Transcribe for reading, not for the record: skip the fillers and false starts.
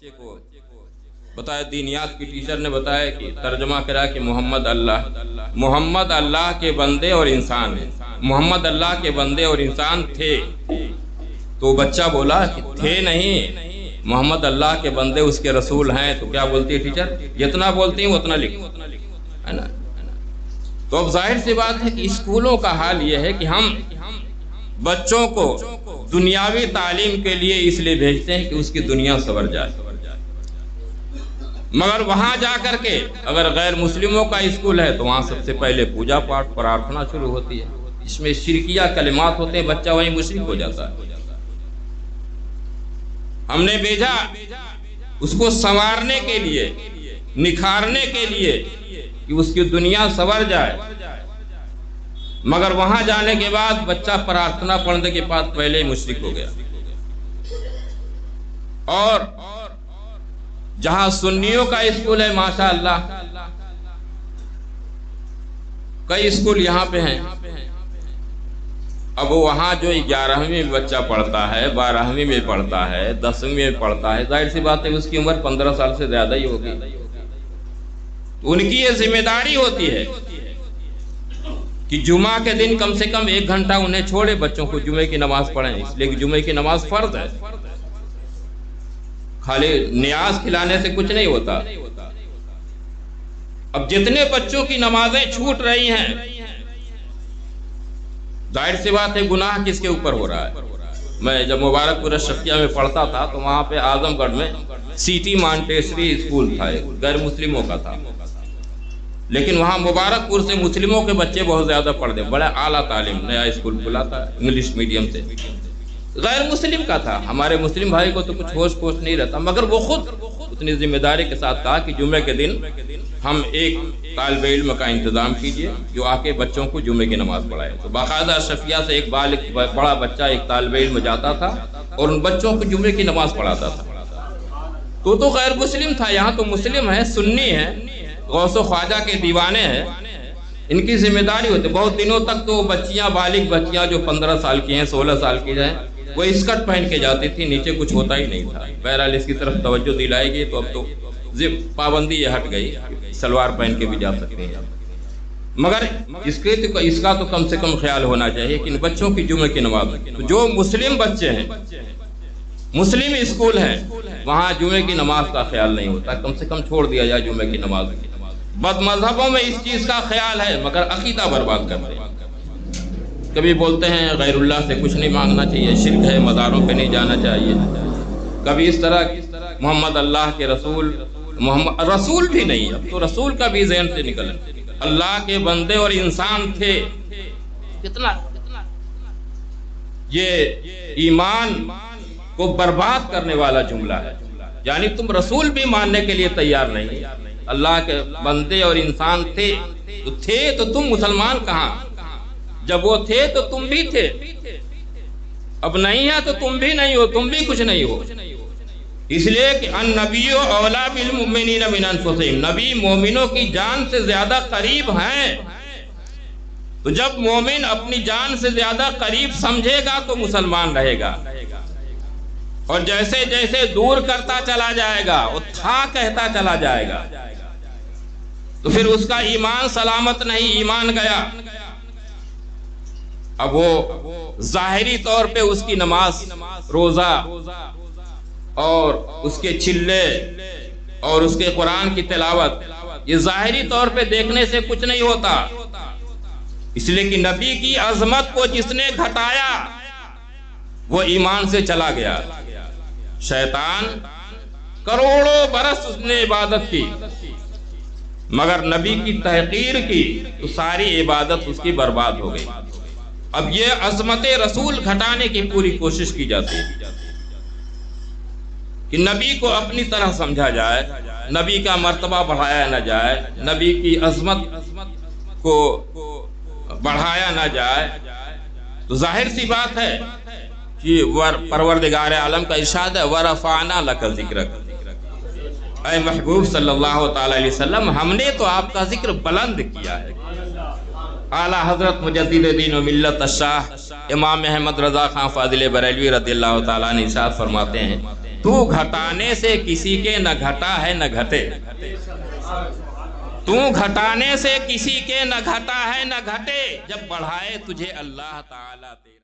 کو بتایا، دینیات کی ٹیچر نے بتایا کہ ترجمہ کرا کہ محمد اللہ کے بندے اور انسان ہیں، محمد اللہ کے بندے اور انسان تھے. تو بچہ بولا کہ تھے نہیں، محمد اللہ کے بندے اس کے رسول ہیں. تو کیا بولتی ہے ٹیچر؟ جتنا بولتی ہیں اتنا لکھو، ہے نا. تو اب ظاہر سی بات ہے کہ اسکولوں کا حال یہ ہے کہ ہم بچوں کو دنیاوی تعلیم کے لیے اس لیے بھیجتے ہیں کہ اس کی دنیا سنور جائے، مگر وہاں جا کر کے اگر غیر مسلموں کا اسکول ہے تو وہاں سب سے پہلے پوجا پاٹ پرارتھنا شروع ہوتی ہے، اس میں شرکیہ کلمات ہوتے ہیں، بچہ وہیں مشرک ہو جاتا ہے. ہم نے بھیجا اس کو سنوارنے کے لیے، نکھارنے کے لیے کہ اس کی دنیا سنور جائے، مگر وہاں جانے کے بعد بچہ پرارتھنا پڑھنے کے بعد پہلے ہی مشرک ہو گیا. اور جہاں سنیوں کا اسکول ہے ماشاءاللہ، کئی اسکول یہاں پہ ہیں، اب وہاں جو 11ویں میں بچہ پڑھتا ہے، 12ویں میں پڑھتا ہے، 10ویں میں پڑھتا ہے، ظاہر سی بات ہے اس کی عمر 15 سال سے زیادہ ہی ہوگی. ان کی یہ ذمہ داری ہوتی ہے کہ جمعہ کے دن کم سے کم 1 گھنٹہ انہیں چھوڑے بچوں کو جمعے کی نماز پڑھیں، اس لیے کہ جمعے کی نماز فرض ہے. خالی نیاز کھلانے سے کچھ نہیں ہوتا. اب جتنے بچوں کی نمازیں چھوٹ رہی ہیں، ظاہر سی بات ہے گناہ کس کے اوپر ہو رہا ہے. میں جب مبارک پور اشرفیہ میں پڑھتا تھا تو وہاں پہ اعظم گڑھ میں سٹی مانٹیسری اسکول تھا، غیر مسلموں کا تھا، لیکن وہاں مبارک پور سے مسلموں کے بچے بہت زیادہ پڑھتے، بڑا اعلیٰ تعلیم، نیا اسکول کھلا تھا انگلش میڈیم سے. غیر مسلم کا تھا، ہمارے مسلم بھائی کو تو کچھ ہوش پوش نہیں رہتا، مگر وہ خود اتنی ذمہ داری کے ساتھ کہا کہ جمعے کے دن ہم ایک طالب علم کا انتظام کیجئے جو آ کے بچوں کو جمعے کی نماز پڑھائے. تو باقاعدہ اشرفیہ سے ایک بڑا بچہ، ایک طالب علم جاتا تھا اور ان بچوں کو جمعے کی نماز پڑھاتا تھا. تو غیر مسلم تھا، یہاں تو مسلم ہے، سنی ہے، غوث و خواجہ کے دیوانے ہیں، ان کی ذمہ داری ہوتی. بہت دنوں تک تو بچیاں، بالغ بچیاں جو 15 سال کی ہیں، 16 سال کی ہیں، وہ اسکرٹ پہن کے جاتی تھی، نیچے کچھ ہوتا ہی نہیں تھا. بہرحال اس کی طرف توجہ دلائی گئی تو اب تو پابندی یہ ہٹ گئی، سلوار پہن کے بھی جا سکتے ہیں. مگر اس کا تو کم سے کم خیال ہونا چاہیے کہ ان بچوں کی جمعے کی نماز، جو مسلم بچے ہیں، مسلم اسکول ہیں، وہاں جمعے کی نماز کا خیال نہیں ہوتا. کم سے کم چھوڑ دیا جائے جمعے کی نماز. بد مذہبوں میں اس چیز کا خیال ہے مگر عقیدہ برباد کرتے ہیں. کبھی بولتے ہیں غیر اللہ سے کچھ نہیں مانگنا چاہیے، شرک ہے، مزاروں پہ نہیں جانا چاہیے. کبھی اس طرح محمد اللہ کے رسول، محمد رسول بھی نہیں، اب تو رسول کا بھی ذہن سے نکل، اللہ کے بندے اور انسان تھے. کتنا یہ ایمان کو برباد کرنے والا جملہ ہے. یعنی تم رسول بھی ماننے کے لیے تیار نہیں، اللہ کے بندے اور انسان تھے تو تم مسلمان کہاں؟ جب وہ تھے تو تم بھی تھے، اب نہیں ہے تو تم بھی نہیں ہو، تم بھی کچھ نہیں ہو. اس لیے کہ النبی اولیٰ بالمؤمنین من انفسہم، نبی مومنوں کی جان سے زیادہ قریب ہیں. تو جب مومن اپنی جان سے زیادہ قریب سمجھے گا تو مسلمان رہے گا، اور جیسے جیسے دور کرتا چلا جائے گا وہ تھا کہتا چلا جائے گا تو پھر اس کا ایمان سلامت نہیں، ایمان گیا. اب وہ ظاہری طور پہ اس کی نماز، روزہ اور اس کے چلے اور اس کے قرآن کی تلاوت، یہ ظاہری طور پہ دیکھنے سے کچھ نہیں ہوتا. اس لیے کہ نبی کی عظمت کو جس نے گھٹایا وہ ایمان سے چلا گیا. شیطان کروڑوں برس اس نے عبادت کی مگر نبی کی تحقیر کی تو ساری عبادت اس کی برباد ہو گئی. اب یہ عظمت رسول گھٹانے کی پوری کوشش کی جاتی ہے کہ نبی کو اپنی طرح سمجھا جائے، نبی کا مرتبہ بڑھایا نہ جائے، نبی کی عظمت کو بڑھایا نہ جائے. تو ظاہر سی بات ہے کہ پروردگار عالم کا ارشاد ہے وَرَفَعْنَا لَكَ ذِكْرَكَ، اے محبوب صلی اللہ تعالی علیہ وسلم ہم نے تو آپ کا ذکر بلند کیا ہے. اعلیٰ حضرت مجدد دین و ملت الشاہ امام احمد رضا خان فاضل بریلوی رضی اللہ تعالیٰ نے ارشاد فرماتے ہیں تو گھٹانے سے کسی کے نہ گھٹا ہے نہ گھٹے، تو گھٹانے سے کسی کے نہ گھٹا ہے نہ گھٹے، جب بڑھائے تجھے اللہ تعالیٰ تیرا